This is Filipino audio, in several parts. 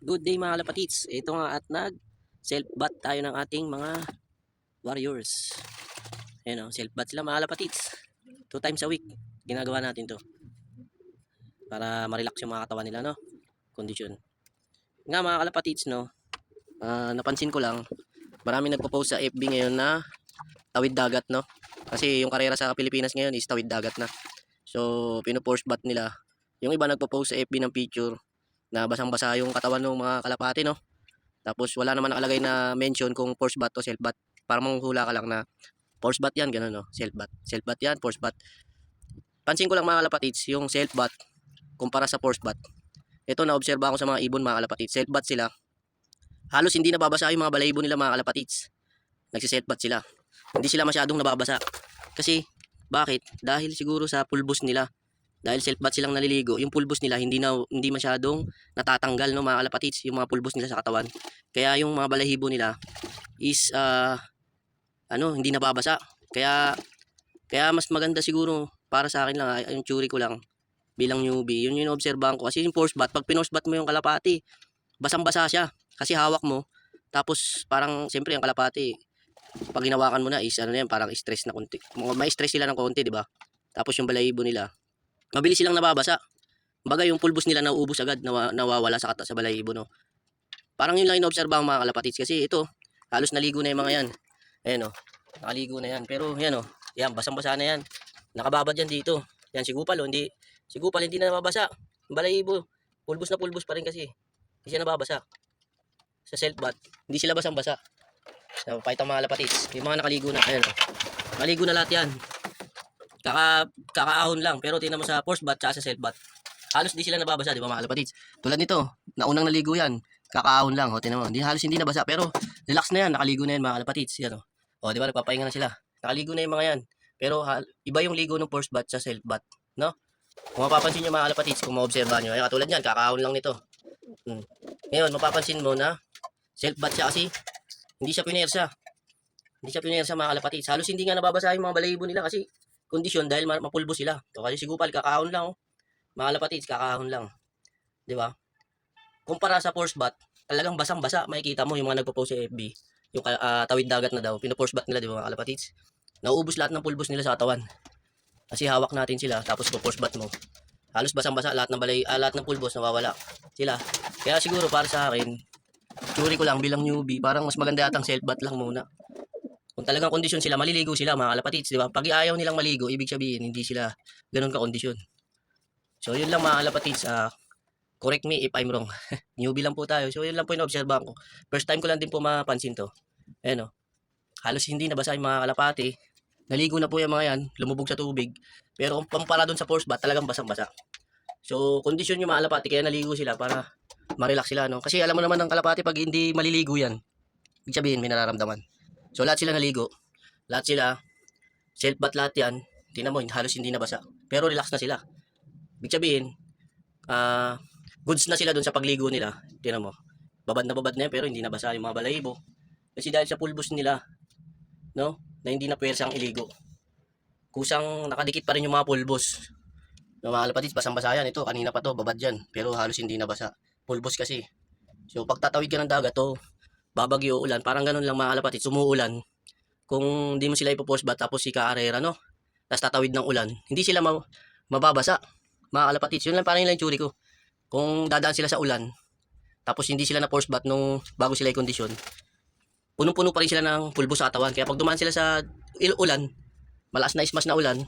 Good day mga kalapatids. Ito nga at nag self bath tayo ng ating mga warriors. Ayan o, self bath sila mga kalapatids. 2 times a week ginagawa natin to para ma-relax yung mga katawan nila, no? Kondisyon. Nga mga kalapatids, no? Napansin ko lang, marami nagpo-post sa FB ngayon na tawid dagat, no? Kasi yung karera sa Pilipinas ngayon is tawid dagat na. So, pino-force bath nila. Yung iba nagpo-post sa FB ng picture na basang-basa yung katawan ng mga kalapati, no? Tapos wala naman nakalagay na mention kung force bath o self bath. Para manghula ka lang na force bath yan, ganun, no? Self bath. Self bath yan, force bath. Pansin ko lang mga kalapatids, yung self bath kumpara sa force bath. Ito na-obserba ko sa mga ibon mga kalapatids. Self bath sila. Halos hindi nababasa yung mga balahibo nila mga kalapatids. Nagsi-self bath sila. Hindi sila masyadong nababasa. Kasi bakit? Dahil siguro sa pulbos nila. Dahil self bath silang naliligo, yung pulbos nila hindi masyadong natatanggal, no mga kalapatids, yung mga pulbos nila sa katawan. Kaya yung mga balahibo nila is hindi nababasa. Kaya mas maganda siguro para sa akin lang, yung theory ko lang bilang newbie, yun yung obserbahan ko. Kasi yung force bath, pag pinorse bath mo yung kalapati, basang-basa siya. Kasi hawak mo, tapos parang siyempre ang kalapati, pag hinawakan mo na is yan, parang stress na konti. May stress sila ng konti, di ba? Tapos yung balahibo nila, mabilis silang nababasa. Baga yung pulbos nila nauubos agad, nawawala sa balahibo, no. Parang yun lang inoobserbahan mga kalapatids. Kasi ito, halos naligo na yung mga yan. Ayan o, nakaligo na yan. Pero yan o, yan, basang-basa na yan. Nakababad yan dito. Yan, si Gupal hindi na nababasa. Yung balahibo, pulbos na pulbos pa rin kasi. Hindi siya nababasa. Sa self bath, hindi sila basang-basa. So, pakita mga kalapatids. Yung mga nakaligo na, ayan o. Nakaligo na lahat yan. Kakaahon lang. Pero tingnan mo sa force bath at sa self bath, halos di sila nababasa, di ba mga kalapatids? Tulad nito, naunang naligo yan. Kakaahon lang, tingnan mo. Halos hindi nabasa, pero relax na yan, nakaligo na yan mga kalapatids. Yan, di ba, nagpapahinga na sila. Nakaligo na yung mga yan. Pero iba yung ligo ng force bath sa self bath, no? Kung mapapansin nyo mga kalapatids, kung maobserbahan nyo, ay katulad yan, kakaahon lang nito. Ngayon, mapapansin mo na self bath siya kasi hindi siya pinersa. Hindi siya pinersa mga kalapatids. Halos hindi nga nababasa yung mga balahibo nila kasi kondisyon dahil mapulbo sila. So, kasi si Gupal, kakaahon lang, mga kalapatids, kakaahon lang. Di ba? Kumpara sa force bath, talagang basang-basa. Makikita mo yung mga nagpo-post sa FB, yung tawid dagat na daw, pino-force bath nila, di ba mga kalapatids? Nauubos lahat ng pulbos nila sa katawan. Kasi hawak natin sila, tapos po-force bath mo. Halos basang-basa, lahat ng pulbos nawawala sila. Kaya siguro para sa akin, theory ko lang bilang newbie, parang mas maganda yatang self bath lang muna. Kung talagang kondisyon sila, maliligo sila mga kalapatids, di ba? Pag ayaw nilang maligo, ibig sabihin, hindi sila ganun ka-kondisyon. So, yun lang mga kalapatids. Correct me if I'm wrong. Newbie lang po tayo. So, yun lang po yung obserbahan ko. First time ko lang din po mapansin to. Ayan o. Halos hindi nabasa yung mga kalapati. Naligo na po yung mga yan. Lumubog sa tubig. Pero kung pampara dun sa force bath, talagang basang-basa. So, kondisyon yung mga kalapati. Kaya naligo sila para ma-relax sila, no? Kasi alam mo naman ng kalapati, pag hindi maliligo yan, ibig sabihin may nararamdaman. So, lahat sila naligo. Lahat sila, self bath lahat yan. Tingnan mo, halos hindi nabasa. Pero relax na sila. Ibig sabihin, goods na sila dun sa pagligo nila. Tingnan mo, babad na yan pero hindi nabasa yung mga balahibo. Kasi dahil sa pulbos nila, no, na hindi na pwersang iligo. Kusang nakadikit pa rin yung mga pulbos. No, mga kalapatids, basang-basa yan. Ito, kanina pa to, babad yan. Pero halos hindi nabasa. Pulbos kasi. So, pag tatawid ka ng dagat, to, babagyo, ulan. Parang ganun lang mga kalapatids, sumuulan. Kung di mo sila ipopost ba, tapos si Kaarera, no, tapos tatawid ng ulan, hindi sila mababasa. Mga kalapatids, yun lang parang yung tsuri ko. Kung dadaan sila sa ulan, tapos hindi sila na force bath nung bago sila i-kondisyon, punong-puno pa rin sila ng pulbo sa katawan. Kaya pag dumaan sila sa ulan, malakas na ismas na ulan,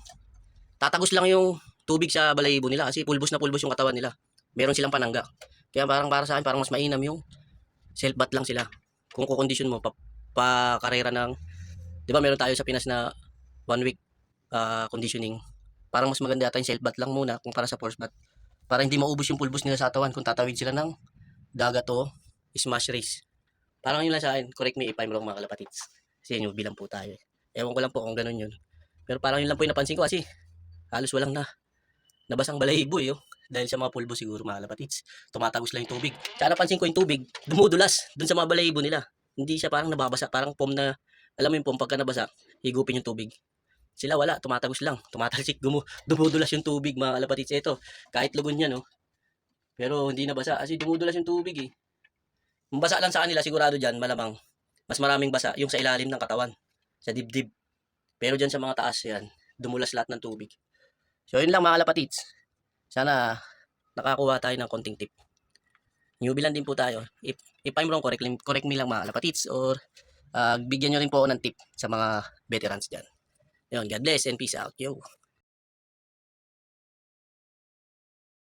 tatagos lang yung tubig sa balahibo nila kasi pulbos na pulbos yung katawan nila. Meron silang panangga. Kaya parang para sa akin, parang mas mainam yung self bath lang sila. Kung kukondisyon mo, karera ng, di ba meron tayo sa Pinas na 1 week conditioning. Parang mas maganda yata yung self bath lang muna kung para sa force bath. Para hindi maubos yung pulbos nila sa katawan kung tatawid sila ng dagat o smash race. Parang yun lang sa akin. Correct me if I'm wrong mga kalapatids. Kasi yun, bilang po tayo. Ewan ko lang po kung ganun yun. Pero parang yun lang po yung napansin ko kasi halos walang nabasang balahibo eh. Dahil sa mga pulbo siguro mga kalapatids. Tumatagos lang yung tubig. Tsaka napansin ko yung tubig, dumudulas dun sa mga balahibo nila. Hindi siya parang nababasa. Parang foam na, alam mo yung foam pagka nabasa, higupin yung tubig. Sila wala, tumatagos lang, tumatalsik, dumudulas yung tubig mga kalapatids. Ito, kahit lugon yan, no? Pero hindi nabasa kasi dumudulas yung tubig eh. Yung basa lang sa kanila, sigurado dyan, malamang, mas maraming basa yung sa ilalim ng katawan, sa dibdib. Pero dyan sa mga taas, yan, dumulas lahat ng tubig. So, yun lang mga kalapatids. Sana nakakuha tayo ng konting tip. Newbie lang din po tayo. If I'm wrong, correct me lang mga kalapatids, or bigyan nyo rin po ako ng tip sa mga veterans dyan. Yun, God bless and peace out. Yo.